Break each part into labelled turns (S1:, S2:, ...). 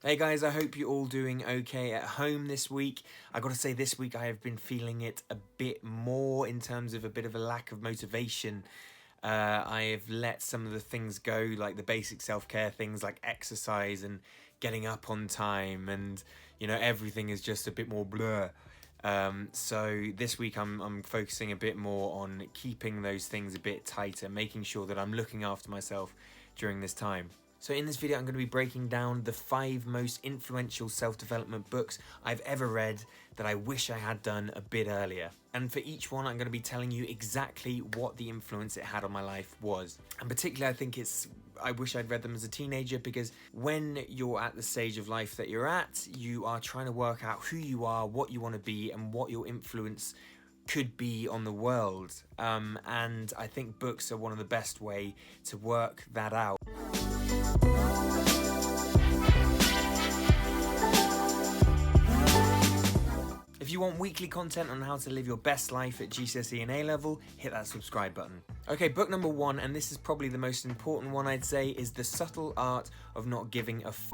S1: Hey guys, I hope you're all doing okay at home this week. I gotta say, this week I have been feeling it a bit more in terms of a bit of a lack of motivation. I have let some of the things go, like the basic self-care things like exercise and getting up on time, and everything is just a bit more blur. So this week I'm focusing a bit more on keeping those things a bit tighter, making sure that I'm looking after myself during this time. So in this video, I'm going to be breaking down the 5 most influential self-development books I've ever read that I wish I had done a bit earlier. And for each one, I'm going to be telling you exactly what the influence it had on my life was. And particularly, I wish I'd read them as a teenager, because when you're at the stage of life that you're at, you are trying to work out who you are, what you want to be, and what your influence could be on the world. And I think books are one of the best way to work that out. If you want weekly content on how to live your best life at GCSE and A-level, hit that subscribe button. Okay, book number 1, and this is probably the most important one I'd say, is The Subtle Art of Not Giving a F***.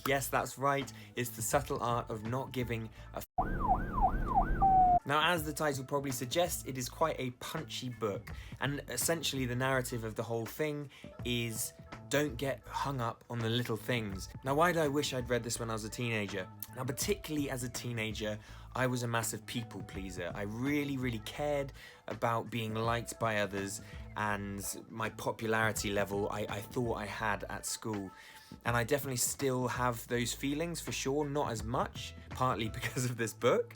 S1: Yes, that's right, it's The Subtle Art of Not Giving a F***. Now, as the title probably suggests, it is quite a punchy book, and essentially the narrative of the whole thing is don't get hung up on the little things. Now, why do I wish I'd read this when I was a teenager? Now, particularly as a teenager, I was a massive people pleaser. I really cared about being liked by others, and my popularity level I thought I had at school. And I definitely still have those feelings, for sure, not as much, partly because of this book.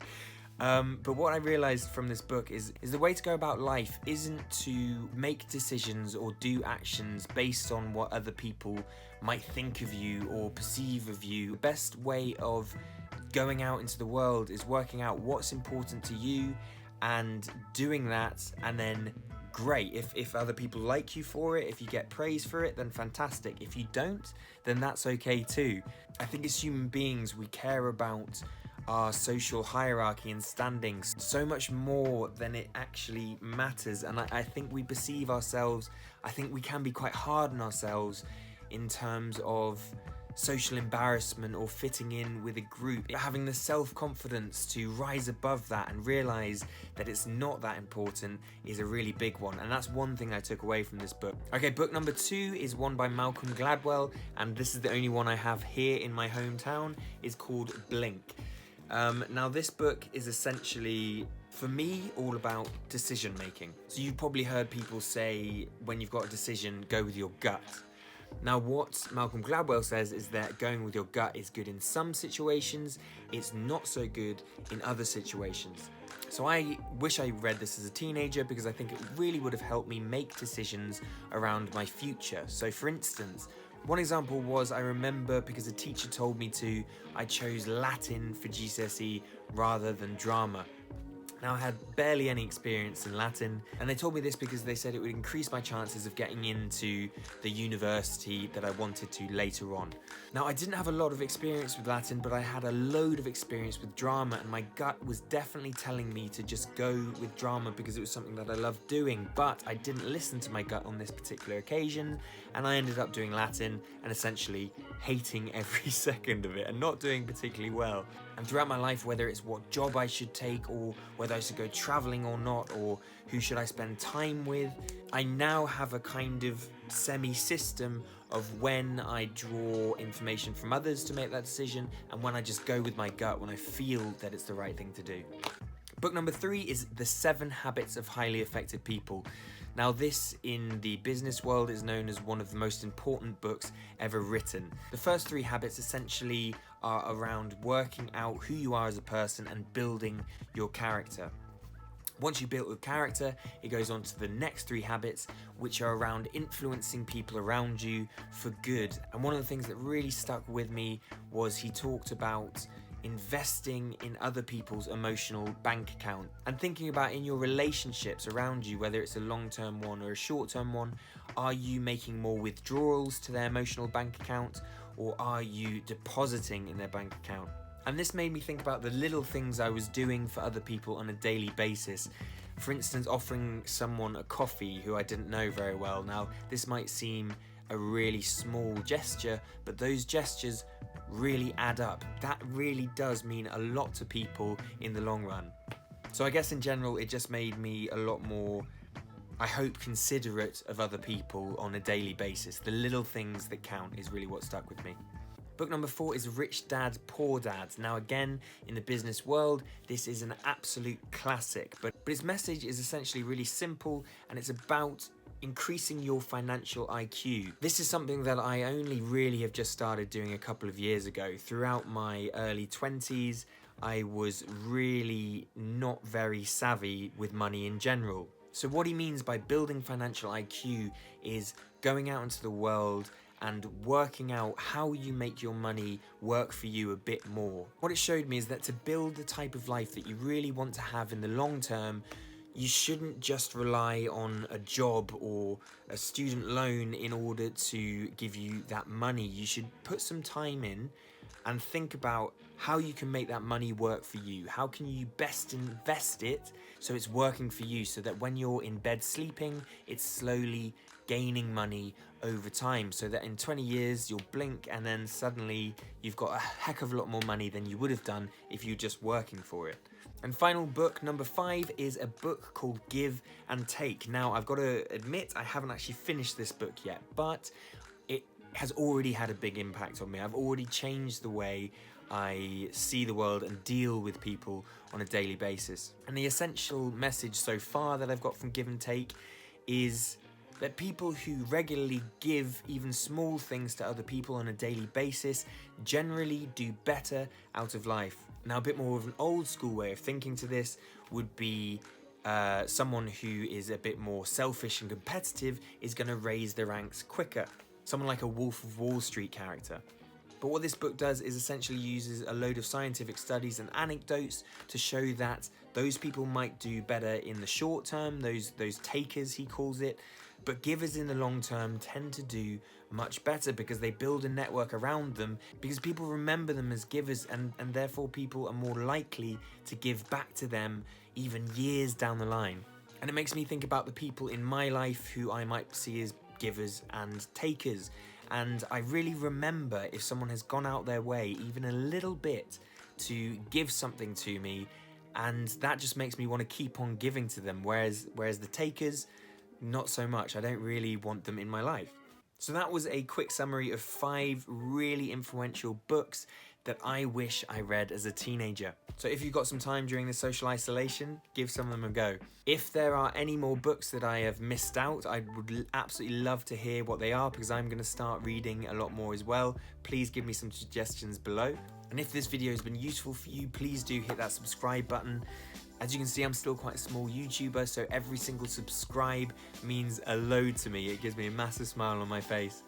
S1: But what I realized from this book is the way to go about life isn't to make decisions or do actions based on what other people might think of you or perceive of you. The best way of going out into the world is working out what's important to you and doing that, and then great. If other people like you for it, if you get praise for it, then fantastic. If you don't, then that's okay too. I think as human beings, we care about our social hierarchy and standings so much more than it actually matters, and I think we perceive ourselves, I think we can be quite hard on ourselves in terms of social embarrassment or fitting in with a group. Having the self-confidence to rise above that and realize that it's not that important is a really big one, and that's one thing I took away from this book. Okay, book number 2 is one by Malcolm Gladwell, and this is the only one I have here in my hometown. It's called Blink. Now, this book is essentially, for me, all about decision making. So you've probably heard people say, when you've got a decision, go with your gut. Now, what Malcolm Gladwell says is that going with your gut is good in some situations, it's not so good in other situations. So I wish I read this as a teenager, because I think it really would have helped me make decisions around my future. So for instance, one example was, I remember, because a teacher told me to, I chose Latin for GCSE rather than drama. Now, I had barely any experience in Latin, and they told me this because they said it would increase my chances of getting into the university that I wanted to later on. Now, I didn't have a lot of experience with Latin, but I had a load of experience with drama, and my gut was definitely telling me to just go with drama because it was something that I loved doing, but I didn't listen to my gut on this particular occasion, and I ended up doing Latin and essentially hating every second of it and not doing particularly well. And throughout my life, whether it's what job I should take, or whether I should go traveling or not, or who should I spend time with, I now have a kind of semi-system of when I draw information from others to make that decision, and when I just go with my gut when I feel that it's the right thing to do. Book number 3 is The 7 Habits of Highly Effective People. Now, this in the business world is known as one of the most important books ever written. The first 3 habits essentially are around working out who you are as a person and building your character. Once you build your character, it goes on to the next 3 habits, which are around influencing people around you for good. And one of the things that really stuck with me was he talked about investing in other people's emotional bank account, and thinking about in your relationships around you, whether it's a long-term one or a short-term one, are you making more withdrawals to their emotional bank account, or are you depositing in their bank account? And this made me think about the little things I was doing for other people on a daily basis. For instance, offering someone a coffee who I didn't know very well. Now, this might seem a really small gesture, but those gestures really add up. That really does mean a lot to people in the long run. So I guess in general, it just made me a lot more, I hope, considerate of other people on a daily basis. The little things that count is really what stuck with me. Book number 4 is Rich Dad, Poor Dad. Now again, in the business world, this is an absolute classic, but its message is essentially really simple, and it's about increasing your financial IQ. This is something that I only really have just started doing a couple of years ago. Throughout my early 20s, I was really not very savvy with money in general. So what he means by building financial IQ is going out into the world and working out how you make your money work for you a bit more. What it showed me is that to build the type of life that you really want to have in the long term, you shouldn't just rely on a job or a student loan in order to give you that money. You should put some time in and think about how you can make that money work for you. How can you best invest it so it's working for you, so that when you're in bed sleeping, it's slowly gaining money over time, so that in 20 years you'll blink and then suddenly you've got a heck of a lot more money than you would have done if you're just working for it. And final book, number 5, is a book called Give and Take. Now, I've got to admit, I haven't actually finished this book yet, but it has already had a big impact on me. I've already changed the way I see the world and deal with people on a daily basis. And the essential message so far that I've got from Give and Take is that people who regularly give even small things to other people on a daily basis generally do better out of life. Now, a bit more of an old school way of thinking to this would be someone who is a bit more selfish and competitive is going to raise their ranks quicker. Someone like a Wolf of Wall Street character. But what this book does is essentially uses a load of scientific studies and anecdotes to show that those people might do better in the short term, those takers he calls it, but givers in the long term tend to do much better because they build a network around them, because people remember them as givers, and therefore people are more likely to give back to them even years down the line. And it makes me think about the people in my life who I might see as givers and takers. And I really remember if someone has gone out their way even a little bit to give something to me, and that just makes me want to keep on giving to them, whereas the takers, not so much. I don't really want them in my life. So that was a quick summary of 5 really influential books that I wish I read as a teenager. So if you've got some time during this social isolation, give some of them a go. If there are any more books that I have missed out, I would absolutely love to hear what they are, because I'm going to start reading a lot more as well. Please give me some suggestions below. And if this video has been useful for you, please do hit that subscribe button. As you can see, I'm still quite a small YouTuber, so every single subscribe means a load to me. It gives me a massive smile on my face.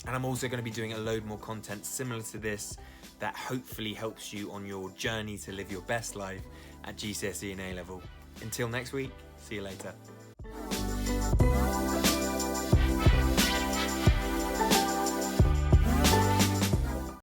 S1: And I'm also going to be doing a load more content similar to this that hopefully helps you on your journey to live your best life at GCSE and A-level. Until next week, see you later.